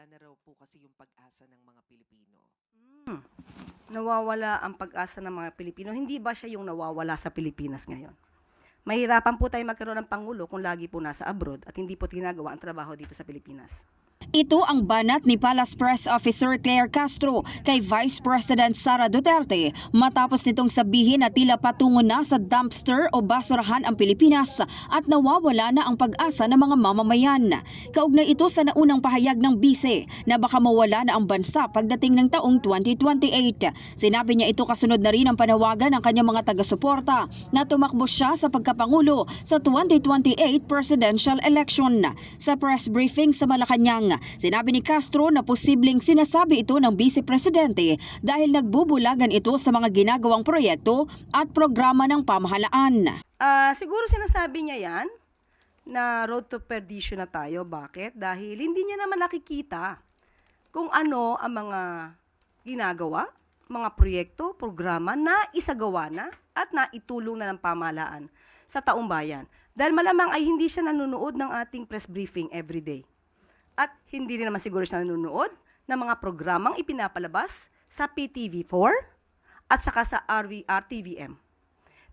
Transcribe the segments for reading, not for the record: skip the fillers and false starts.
nawawala na raw po kasi yung pag-asa ng mga Pilipino. Nawawala ang pag-asa ng mga Pilipino. Hindi ba siya yung nawawala sa Pilipinas ngayon? Mahirapan po tayo magkaroon ng Pangulo kung lagi po nasa abroad at hindi po ginagawa ang trabaho dito sa Pilipinas. Ito ang banat ni Palace Press Officer Claire Castro kay Vice President Sara Duterte matapos nitong sabihin na tila patungo na sa dumpster o basurahan ang Pilipinas at nawawala na ang pag-asa ng mga mamamayan. Kaugnay ito sa naunang pahayag ng bise na baka mawala na ang bansa pagdating ng taong 2028. Sinabi niya ito kasunod na rin ang panawagan ng kanyang mga taga-suporta na tumakbo siya sa pagkapangulo sa 2028 presidential election. Sa press briefing sa Malacanang, sinabi ni Castro na posibleng sinasabi ito ng Vice Presidente dahil nagbubulagan ito sa mga ginagawang proyekto at programa ng pamahalaan. Siguro sinasabi niya yan na road to perdition na tayo. Bakit? Dahil hindi niya naman nakikita kung ano ang mga ginagawa, mga proyekto, programa na isagawa na at naitulong na ng pamahalaan sa taong bayan. Dahil malamang ay hindi siya nanonood ng ating press briefing everyday. At hindi rin naman siguro siya nanonood ng mga programang ipinapalabas sa PTV4 at saka sa RTVM.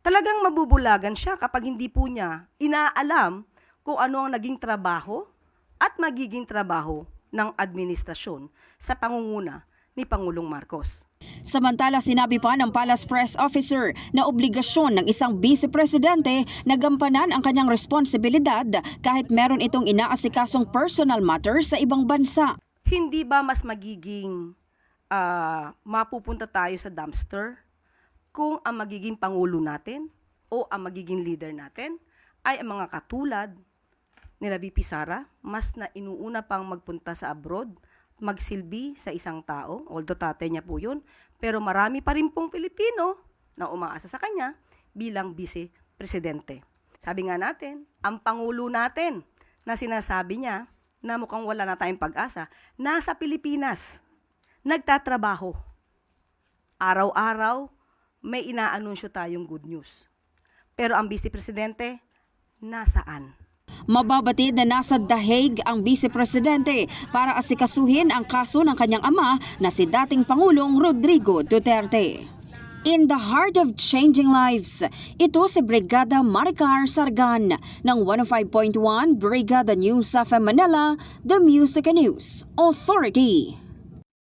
Talagang mabubulagan siya kapag hindi po niya inaalam kung ano ang naging trabaho at magiging trabaho ng administrasyon sa pangunguna ni Pangulong Marcos. Samantala, sinabi pa ng Palace Press Officer na obligasyon ng isang Vice Presidente na gampanan ang kanyang responsibilidad kahit meron itong inaasikasong personal matters sa ibang bansa. Hindi ba mas magiging mapupunta tayo sa dumpster kung ang magiging Pangulo natin o ang magiging leader natin ay ang mga katulad nila VP Sara, mas na inuuna pang magpunta sa abroad, magsilbi sa isang tao, although tatay niya po yun, pero marami pa rin pong Pilipino na umaasa sa kanya bilang Vice Presidente. Sabi nga natin, ang Pangulo natin na sinasabi niya na mukhang wala na tayong pag-asa, nasa Pilipinas, nagtatrabaho. Araw-araw, may inaanunsyo tayong good news. Pero ang Vice Presidente, nasaan? Mababatid na nasa The Hague ang Vice Presidente para asikasuhin ang kaso ng kanyang ama na si dating Pangulong Rodrigo Duterte. In the heart of changing lives, ito si Brigada Maricar Sargan ng 105.1 Brigada News of Manila, The Music News Authority.